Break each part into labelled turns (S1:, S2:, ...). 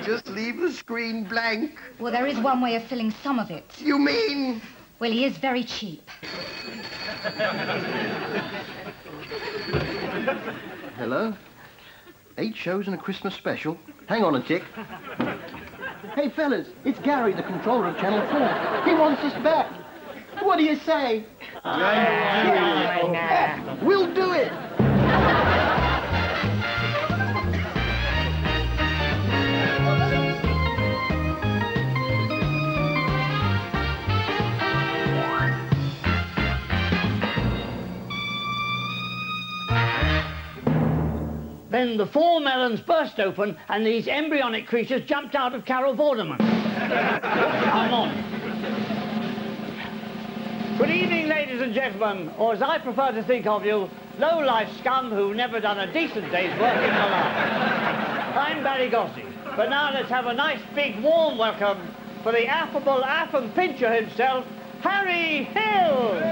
S1: just leave the screen blank.
S2: Well, there is one way of filling some of it.
S1: You mean?
S2: Well, he is very cheap.
S1: Hello? 8 shows and a Christmas special. Hang on a tick. Hey, fellas, it's Gary, the controller of Channel 4. He wants us back. What do you say? We'll do it.
S3: Then the 4 melons burst open and these embryonic creatures jumped out of Carol Vorderman. I'm on. Good evening, ladies and gentlemen, or as I prefer to think of you, low-life scum who've never done a decent day's work in their life. I'm Barry Gossi, but now let's have a nice, big, warm welcome for the affable app and pincher himself, Harry Hill!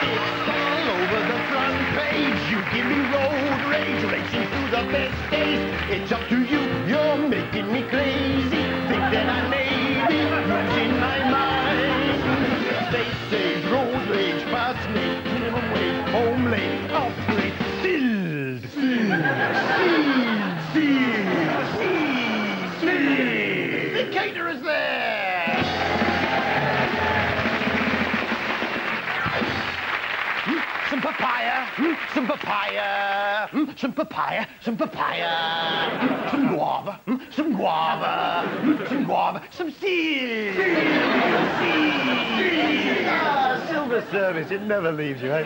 S1: It's all over the front page. You give me road rage, racing through the best days. It's up to you, you're making me crazy. Think that I may be losing my mind. They say road rage, fast make, minimum wage, home late, operate, sealed, sealed. The caterer's there. Some papaya, some papaya, some papaya, some papaya, some guava, some guava, some guava, some seeds. Silver service, it never leaves you, eh?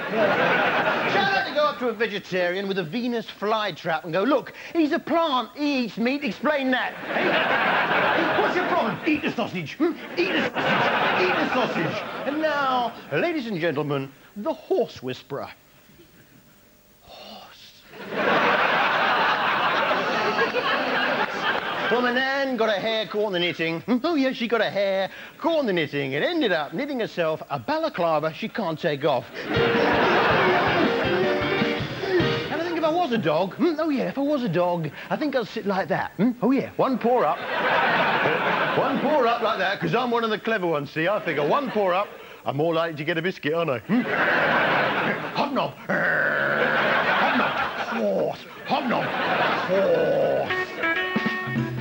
S1: Shall I to go up to a vegetarian with a Venus flytrap and go, look, he's a plant, he eats meat, explain that. Hey, what's your problem? Eat the sausage, eat the sausage, eat the sausage. And now, ladies and gentlemen, the horse whisperer. Horse. Well, my nan got her hair caught in the knitting. Oh, yes, she got her hair caught in the knitting and ended up knitting herself a balaclava she can't take off. And I think if I was a dog, oh, yeah, if I was a dog, I think I'd sit like that. Oh, yeah, one paw up. One paw up like that, because I'm one of the clever ones, see? I figure one paw up, I'm more likely to get a biscuit, aren't I? Hobnob. Hobnob. Horse. Hobnob. Horse.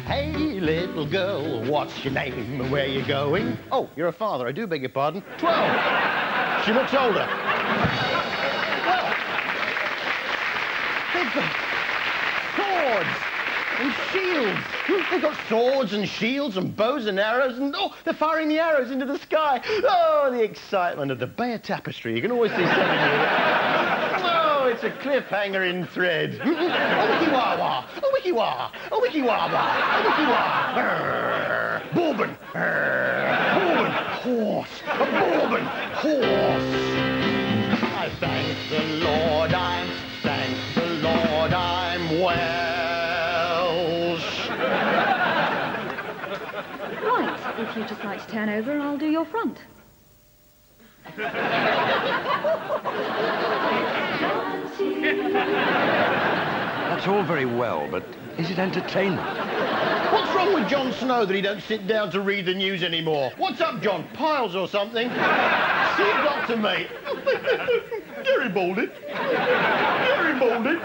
S1: Hey, little girl, what's your name and where you going? Oh, you're a father, I do beg your pardon. 12. She looks older. Well, they've got swords and shields. They've got swords and shields and bows and arrows and, oh, they're firing the arrows into the sky. Oh, the excitement of the Bay of Tapestry. You can always see something here. Oh, it's a cliffhanger in thread. Oh, wiki-wah-wah. Oh, wiki-wah. Oh, wiki-wah-wah. Oh, wiki-wah. Bourbon. Bourbon. Horse. A Bourbon. Horse. I thank the Lord I'm Welsh.
S4: Right, if you'd just like to turn over, I'll do your front.
S1: That's all very well, but is it entertainment? What's wrong with Jon Snow that he don't sit down to read the news anymore? What's up, John? Piles or something? See a doctor, mate. Garibaldi. Garibaldi.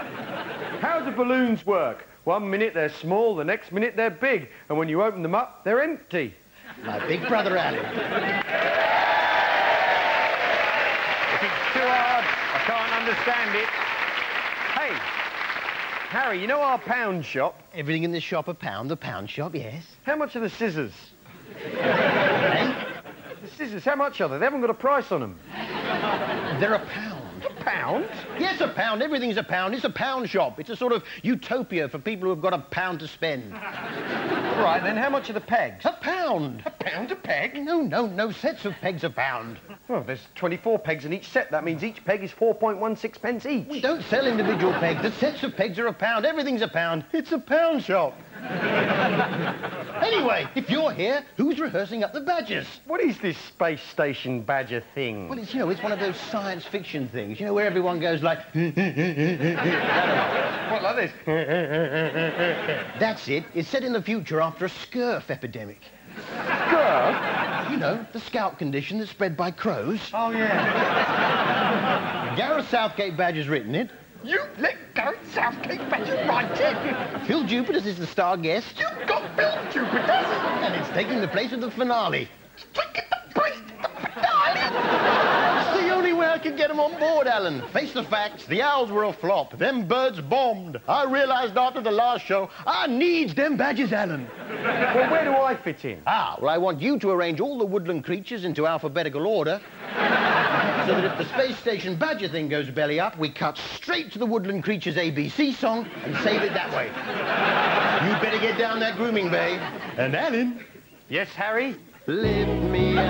S5: How do balloons work? 1 minute they're small, the next minute they're big, and when you open them up, they're empty.
S1: My big brother, Ali.
S5: If it's too hard, I can't understand it. Hey, Harry, you know our pound shop?
S1: Everything in the shop a pound, the pound shop, yes.
S5: How much are the scissors?
S1: Eh?
S5: The scissors, how much are they? They haven't got a price on them.
S1: They're a pound.
S5: A pound?
S1: Yes, a pound. Everything's a pound. It's a pound shop. It's a sort of utopia for people who've got a pound to spend.
S5: Right, then how much are the pegs?
S1: A pound.
S5: A pound a peg?
S1: No sets of pegs a pound.
S5: Well, there's 24 pegs in each set. That means each peg is 4.16 pence each.
S1: We don't sell individual pegs. The sets of pegs are a pound. Everything's a pound. It's a pound shop. Anyway, if you're here, who's rehearsing up the badgers?
S5: What is this space station badger thing?
S1: Well, it's, you know, it's one of those science fiction things, you know, where everyone goes like...
S5: What, like this?
S1: That's it. It's set in the future after a scurf epidemic.
S5: Scurf?
S1: You know, the scout condition that's spread by crows.
S5: Oh, yeah.
S1: Gareth Southgate Badger's written it.
S5: You let Gareth Southgate Badger write it?
S1: Phil Jupitus is the star guest.
S5: You've got Phil Jupitus?
S1: And it's taking the place of the finale.
S5: Taking the place of the finale?
S1: It's the only way I could get them on board, Alan. Face the facts, the Owls were a flop. Them birds bombed. I realised after the last show, I needs them badgers, Alan.
S5: Well, where do I fit in?
S1: Well, I want you to arrange all the woodland creatures into alphabetical order, so that if the space station badger thing goes belly up, we cut straight to the woodland creatures ABC song and save it that way. You'd better get down that grooming bay. And Alan...
S5: Yes, Harry?
S1: Lift me up.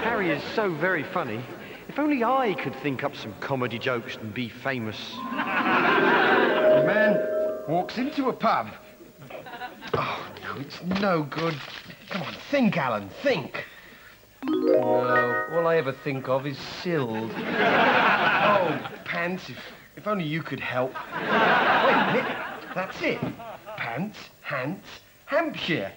S5: Harry is so very funny. If only I could think up some comedy jokes and be famous.
S6: A man walks into a pub. Oh, no, it's no good. Come on, think, Alan, think. No, all I ever think of is Sild. Oh, Pants, if only you could help. Wait a minute, that's it. Pants, Hants, Hampshire.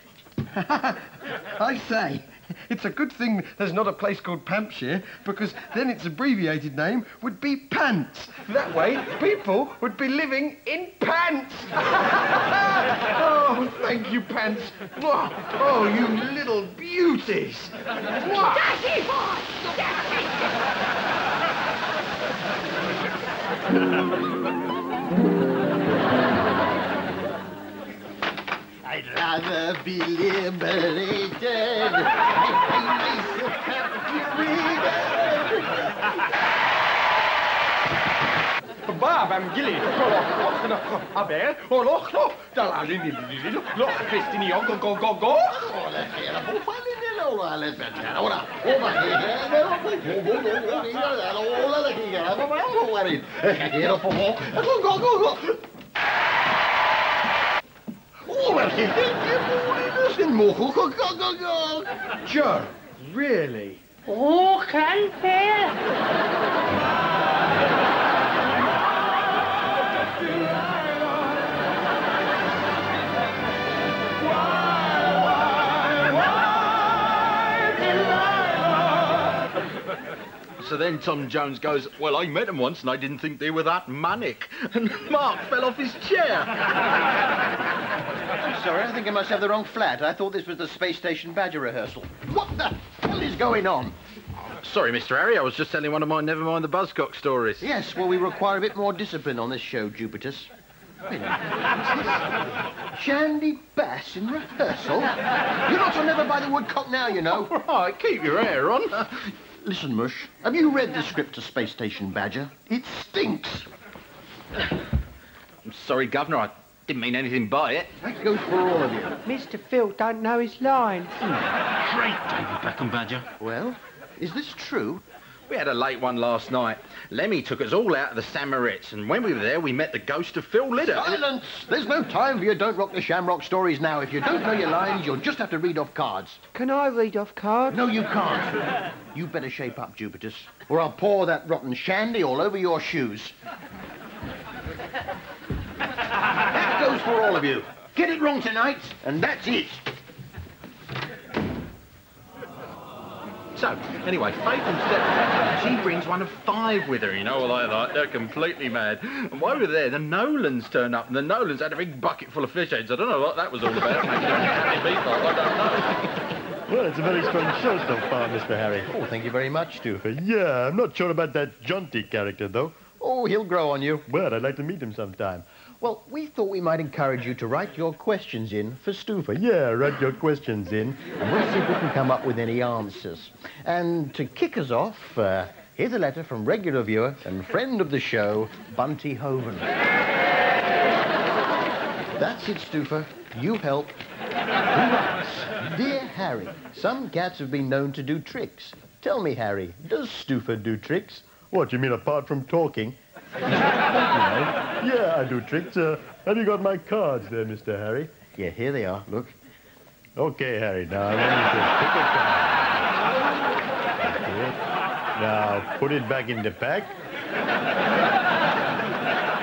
S6: I say, it's a good thing there's not a place called Pampshire, because then its abbreviated name would be Pants. That way, people would be living in pants. Oh, thank you, Pants. Oh, you little beauties.
S1: I'd rather be liberated. I find myself captivated.
S6: Bob, I'm Gilly. Aber, Loch, Loch, Christine, go. Joe, really?
S3: Oh, can fair.
S7: So then Tom Jones goes, well, I met them once and I didn't think they were that manic. And Mark fell off his chair.
S1: I'm sorry, I think I must have the wrong flat. I thought this was the space station badger rehearsal. What the hell is going on?
S7: Sorry, Mr. Harry, I was just telling one of my Never Mind the Buzzcock stories.
S1: Yes, well, we require a bit more discipline on this show, Jupitus. Wait a minute. Shandy Bass in rehearsal? You're not on Never by the Woodcock now, you know.
S7: All right, keep your hair on.
S1: Listen, Mush, have you read the script to Space Station Badger? It stinks.
S7: I'm sorry, Governor, I didn't mean anything by it.
S1: That goes for all of you.
S3: Mr. Phil don't know his line.
S7: Great, David Beckham Badger.
S1: Well, is this true?
S7: We had a late one last night. Lemmy took us all out of the St. Moritz, and when we were there, we met the ghost of Phil Lidder.
S1: Silence! There's no time for your Don't Rock the Shamrock stories now. If you don't know your lines, you'll just have to read off cards.
S3: Can I read off cards?
S1: No, you can't. You better shape up, Jupitus, or I'll pour that rotten shandy all over your shoes. That goes for all of you. Get it wrong tonight, and that's it.
S7: So, anyway, Faith and Steph, she brings one of 5 with her, you know, like they're completely mad. And while we were there, the Nolans turned up, and the Nolans had a big bucket full of fish heads. I don't know what that was all about. Maybe happy people, I don't know.
S8: Well, it's a very strong show so far, Mr. Harry.
S1: Oh, thank you very much, Stu.
S8: Yeah, I'm not sure about that jaunty character, though.
S1: Oh, he'll grow on you.
S8: Well, I'd like to meet him sometime.
S1: Well, we thought we might encourage you to write your questions in for Stufa.
S8: Yeah, write your questions in.
S1: And we'll see if we can come up with any answers. And to kick us off, here's a letter from regular viewer and friend of the show, Bunty Hoven. That's it, Stufa. You help. Who writes? Dear Harry, some cats have been known to do tricks. Tell me, Harry, does Stufa do tricks?
S8: What, you mean apart from talking?
S1: You know,
S8: Yeah, I do tricks. Have you got my cards there, Mr. Harry?
S1: Yeah, here they are. Look.
S8: Okay, Harry, now I want you to pick a card. Okay. Now, put it back in the pack.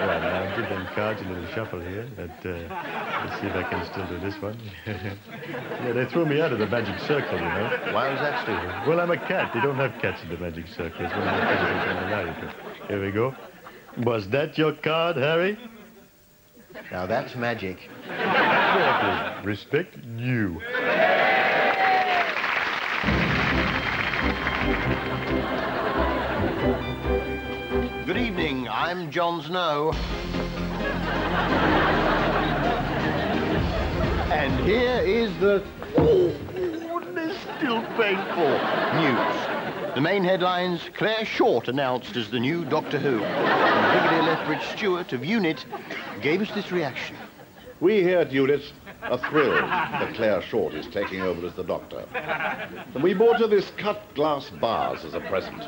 S8: Right, now I'll give them cards a little shuffle here. Let's see if I can still do this one. Yeah, they threw me out of the magic circle, you know.
S1: Why was that stupid?
S8: Well, I'm a cat. They don't have cats in the magic circle. It's one of the things they don't allow you to. Here we go. Was that your card, Harry?
S1: Now, that's magic.
S8: Exactly. Respect you.
S1: Good evening. I'm Jon Snow. And here is the... Oh, it's still painful. News. The main headlines, Claire Short announced as the new Doctor Who. And Brigadier Lethbridge Stewart of UNIT gave us this reaction.
S9: We here at UNIT are thrilled that Claire Short is taking over as the Doctor. And we bought her this cut glass vase as a present.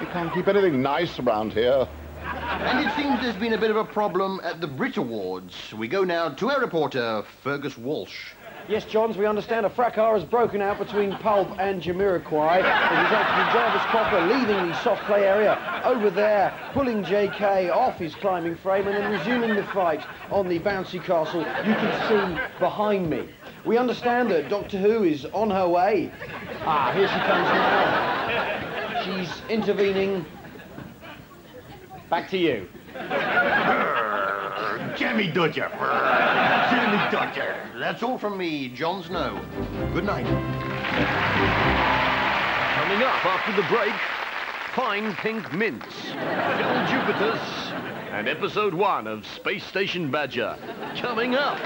S9: You can't keep anything nice around here.
S1: And it seems there's been a bit of a problem at the Brit Awards. We go now to our reporter, Fergus Walsh.
S10: Yes, Johns, we understand a fracas has broken out between Pulp and Jamiroquai. It is actually Jarvis Cocker leaving the soft play area over there, pulling JK off his climbing frame and then resuming the fight on the bouncy castle you can see behind me. We understand that Doctor Who is on her way. Ah, here she comes now. She's intervening. Back to you.
S1: Jimmy Dodger. Jimmy Dodger. That's all from me, Jon Snow. Good night.
S5: Coming up after the break, Fine Pink Mints, Phil Jupitus, and Episode 1 of Space Station Badger. Coming up.